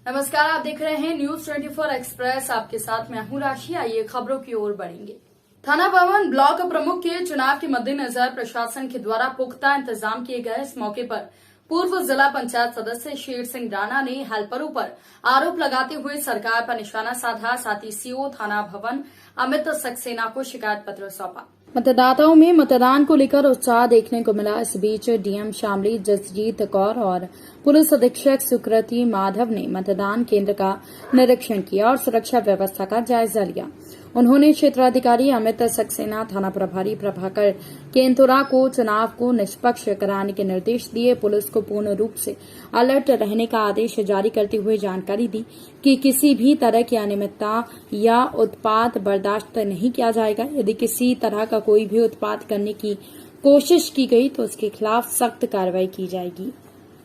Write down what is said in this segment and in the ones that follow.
नमस्कार, आप देख रहे हैं न्यूज 24 एक्सप्रेस। आपके साथ मैं हूं राशि। आइए खबरों की ओर बढ़ेंगे। थाना भवन ब्लॉक प्रमुख के चुनाव के मद्देनजर प्रशासन के द्वारा पुख्ता इंतजाम किए गए। इस मौके पर पूर्व जिला पंचायत सदस्य शेर सिंह राणा ने हेल्परों पर आरोप लगाते हुए सरकार पर निशाना साधा। साथ ही सीओ थाना भवन अमित सक्सेना को शिकायत पत्र सौंपा। मतदाताओं में मतदान को लेकर उत्साह देखने को मिला। इस बीच डीएम शामली जसजीत कौर और पुलिस अधीक्षक सुकृति माधव ने मतदान केंद्र का निरीक्षण किया और सुरक्षा व्यवस्था का जायजा लिया। उन्होंने क्षेत्राधिकारी अमित सक्सेना, थाना प्रभारी प्रभाकर केंतुरा को चुनाव को निष्पक्ष कराने के निर्देश दिए। पुलिस को पूर्ण रूप से अलर्ट रहने का आदेश जारी करते हुए जानकारी दी कि किसी भी तरह की अनियमितता या उत्पात बर्दाश्त नहीं किया जाएगा। यदि किसी तरह का कोई भी उत्पात करने की कोशिश की गई तो उसके खिलाफ सख्त कार्रवाई की जाएगी।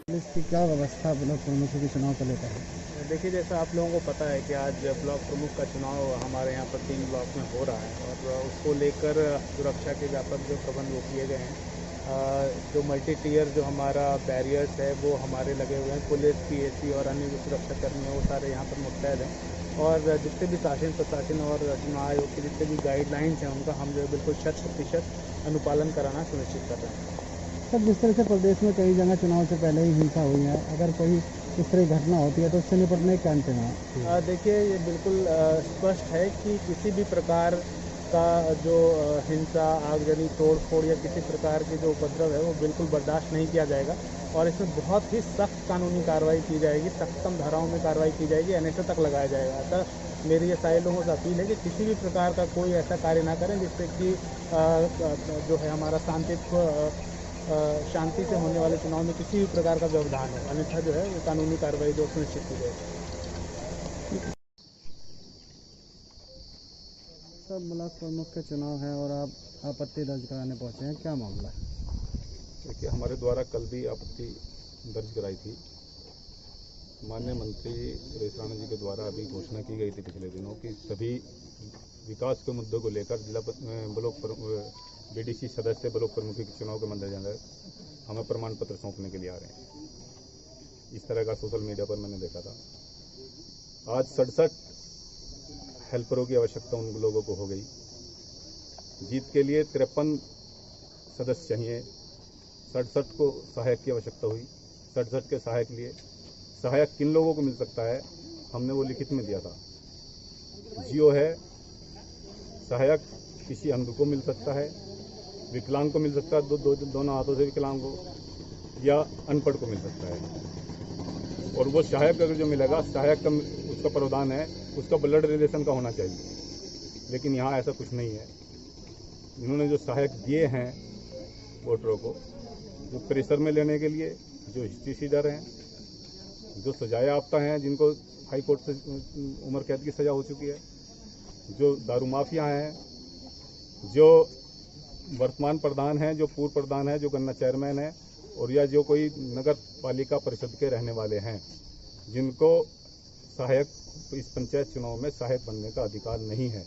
पुलिस की क्या व्यवस्था ब्लॉक प्रमुखों के चुनाव को लेकर है? देखिए, जैसा आप लोगों को पता है कि आज ब्लॉक प्रमुख का चुनाव हमारे यहाँ पर 3 ब्लॉक में हो रहा है और उसको लेकर सुरक्षा के व्यापक जो प्रबंध वो किए गए हैं। जो मल्टी टियर जो हमारा बैरियर्स है वो हमारे लगे हुए हैं। पुलिस, पीएसी और अन्य जो सुरक्षा कर्मी हैं वो सारे यहाँ पर मुस्तैद हैं और जितने भी शासन प्रशासन और चुनाव आयोग के जितने भी गाइडलाइंस हैं उनका हम जो बिल्कुल 100% अनुपालन कराना सुनिश्चित कर रहे हैं। सर, जिस तरह से प्रदेश में कई जगह चुनाव से पहले ही हिंसा हुई है, अगर कोई इस तरह की घटना होती है तो उससे निपटने का इंतजाम? देखिए, ये बिल्कुल स्पष्ट है कि किसी भी प्रकार का जो हिंसा, आगजनी, तोड़-फोड़ या किसी प्रकार के जो उपद्रव है वो बिल्कुल बर्दाश्त नहीं किया जाएगा और इसमें बहुत ही सख्त कानूनी कार्रवाई की जाएगी। सख्तम धाराओं में कार्रवाई की जाएगी, एनएसए तक लगाया जाएगा। अतः मेरी ये सारे लोगों से अपील है कि किसी भी प्रकार का कोई ऐसा कार्य ना करें जिससे कि जो है हमारा शांति से होने वाले चुनाव में किसी भी प्रकार का व्यवधान हो, अन्यथा जो है वो कानूनी कार्रवाई जो सुनिश्चित की जाएगी। सर, ब्लॉक प्रमुख के चुनाव है और आप आपत्ति दर्ज कराने पहुंचे हैं, क्या मामला है? देखिए, हमारे द्वारा कल भी आपत्ति दर्ज कराई थी। माननीय मंत्री सुरेश राणा जी के द्वारा अभी घोषणा की गई थी पिछले दिनों कि सभी विकास के मुद्दों को लेकर जिला ब्लॉक बीडीसी सदस्य ब्लॉक प्रमुखी के चुनाव के मद्देनजर हमें प्रमाण पत्र सौंपने के लिए आ रहे हैं। इस तरह का सोशल मीडिया पर मैंने देखा था। आज 67 हेल्परों की आवश्यकता उन लोगों को हो गई। जीत के लिए 53 सदस्य चाहिए, 67 को सहायक की आवश्यकता हुई। 67 के सहायक लिए सहायक किन लोगों को मिल सकता है, हमने वो लिखित में दिया था। जियो है, सहायक किसी अंध को मिल सकता है, विकलांग को मिल सकता है, दोनों हाथों से विकलांग को, या अनपढ़ को मिल सकता है। और वो सहायक अगर जो मिलेगा, सहायक का उसका प्रावधान है उसका ब्लड रिलेशन का होना चाहिए, लेकिन यहाँ ऐसा कुछ नहीं है। इन्होंने जो सहायक दिए हैं वोटरों को, वो प्रेशर में लेने के लिए, जो हिस्ट्री शीडर हैं, जो सजायाफ्ता हैं, जिनको हाई कोर्ट से उम्र कैद की सजा हो चुकी है, जो दारू माफिया हैं, जो वर्तमान प्रधान हैं, जो पूर्व प्रधान हैं, जो गन्ना चेयरमैन है, और या जो कोई नगर पालिका परिषद के रहने वाले हैं, जिनको सहायक इस पंचायत चुनाव में सहायक बनने का अधिकार नहीं है,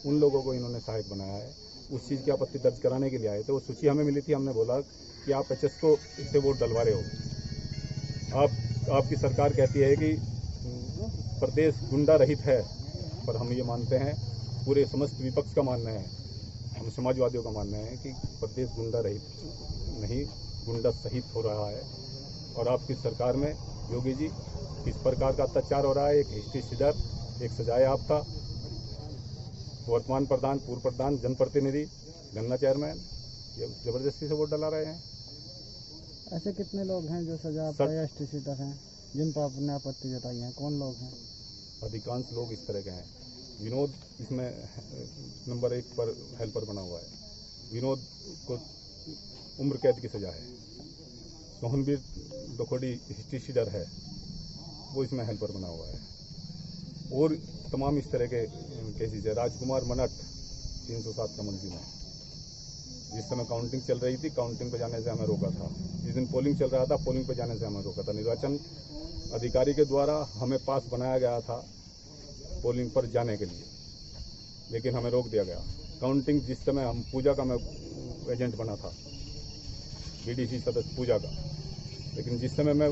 उन लोगों को इन्होंने सहायक बनाया है। उस चीज़ की आपत्ति दर्ज कराने के लिए आए थे। वो सूची हमें मिली थी। हमने बोला कि आप एचएस को इससे वोट डलवा रहे हो। आपकी सरकार कहती है कि प्रदेश गुंडा रहित है, पर हम ये मानते हैं, पूरे समस्त विपक्ष का मानना है, हम समाजवादियों का मानना है कि प्रदेश गुंडा रहित नहीं, गुंडा सहित हो रहा है। और आपकी सरकार में योगी जी किस प्रकार का अत्याचार हो रहा है। एक हिस्ट्री शीडर, एक सजायाफ्ता, वर्तमान प्रधान, पूर्व प्रधान, जनप्रतिनिधि, गन्ना चेयरमैन, ये जबरदस्ती से वोट डला रहे हैं। ऐसे कितने लोग हैं जो सजायाफ्ता या हिस्ट्री शीडर हैं जिन पर आपने आपत्ति जताई है? कौन लोग हैं? अधिकांश लोग इस तरह के हैं। विनोद इसमें नंबर 1 पर हेल्पर बना हुआ है। विनोद को उम्र कैद की सजा है। सोहनवीर दखोड़ी हिस्ट्री शीडर है, वो इसमें हेल्पर बना हुआ है। और तमाम इस तरह के केसेस है। राजकुमार मनट 307 का मुलजिम है। जिस समय काउंटिंग चल रही थी, काउंटिंग पर जाने से हमें रोका था। जिस दिन पोलिंग चल रहा था, पोलिंग पर जाने से हमें रोका था। निर्वाचन अधिकारी के द्वारा हमें पास बनाया गया था पोलिंग पर जाने के लिए, लेकिन हमें रोक दिया गया। काउंटिंग जिस समय हम पूजा का मैं एजेंट बना था, बीडीसी सदस्य पूजा का, लेकिन जिस समय मैं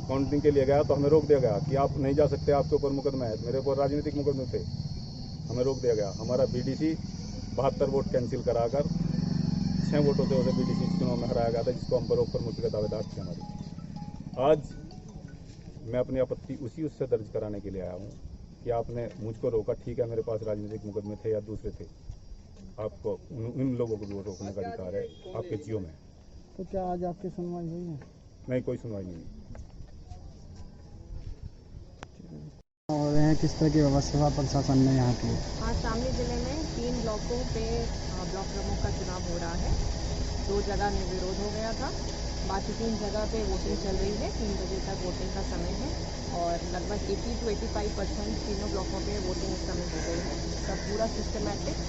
काउंटिंग के लिए गया तो हमें रोक दिया गया कि आप नहीं जा सकते, आपके ऊपर मुकदमा है। मेरे ऊपर राजनीतिक मुकदमे थे, हमें रोक दिया गया। हमारा बीडीसी 72 वोट कैंसिल कराकर 6 वोटों से उसे बीडीसी चुनाव में हराया गया था, जिसको हम परोक्ष प्रमुख के दावेदार थे हमारी। आज मैं अपनी आपत्ति उससे दर्ज कराने के लिए आया हूँ कि आपने मुझको रोका। ठीक है, मेरे पास राजनीतिक मुकदमे थे या दूसरे थे, आपको उन लोगों को भी रोकने का अधिकार है, आपके जियो में। तो क्या आज आपकी सुनवाई हुई है? नहीं, कोई सुनवाई नहीं। हो रहे हैं, किस तरह की व्यवस्था प्रशासन ने यहाँ की? आज शामली जिले में 3 ब्लॉकों पे ब्लॉक प्रमुख का चुनाव हो रहा है। 2 जगह निर्विरोध हो गया था, बाकी 3 जगह पे वोटिंग चल रही है। 3 बजे तक वोटिंग का समय है और लगभग 80 से 85% तीनों ब्लॉकों पे वोटिंग इस समय हो गई है। सब पूरा सिस्टमैटिक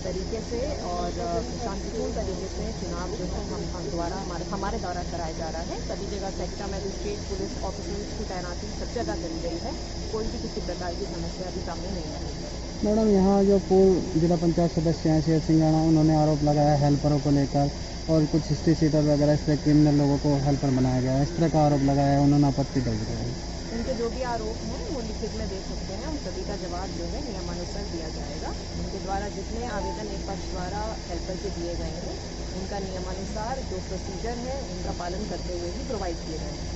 तरीके से और शांतिपूर्ण तरीके से चुनाव जो है हम द्वारा हमारे द्वारा कराया जा रहा है। सभी जगह सेक्टर मजिस्ट्रेट, पुलिस ऑफिसर्स की तैनाती सब जगह करी गई है। कोई भी किसी प्रकार की समस्या अभी सामने नहीं आई है। मैडम, यहाँ जो पूर्व जिला पंचायत सदस्य हैं शेर सिंह राणा, उन्होंने आरोप लगाया हेल्परों को लेकर और कुछ हिस्ट्री सीटर वगैरह इस तरह क्रिमिनल लोगों को हेल्पर बनाया गया है, इस तरह का आरोप लगाया है। उन्होंने आपत्ति दर्ज कराई। उनके जो भी आरोप हैं वो लिखित में दे सकते हैं। उन सभी का जवाब जो है नियमानुसार दिया जाएगा। उनके द्वारा जितने आवेदन एक पक्ष द्वारा हेल्पर के दिए गए हैं, उनका नियमानुसार जो प्रोसीजर है उनका पालन करते हुए ही प्रोवाइड किए गए हैं।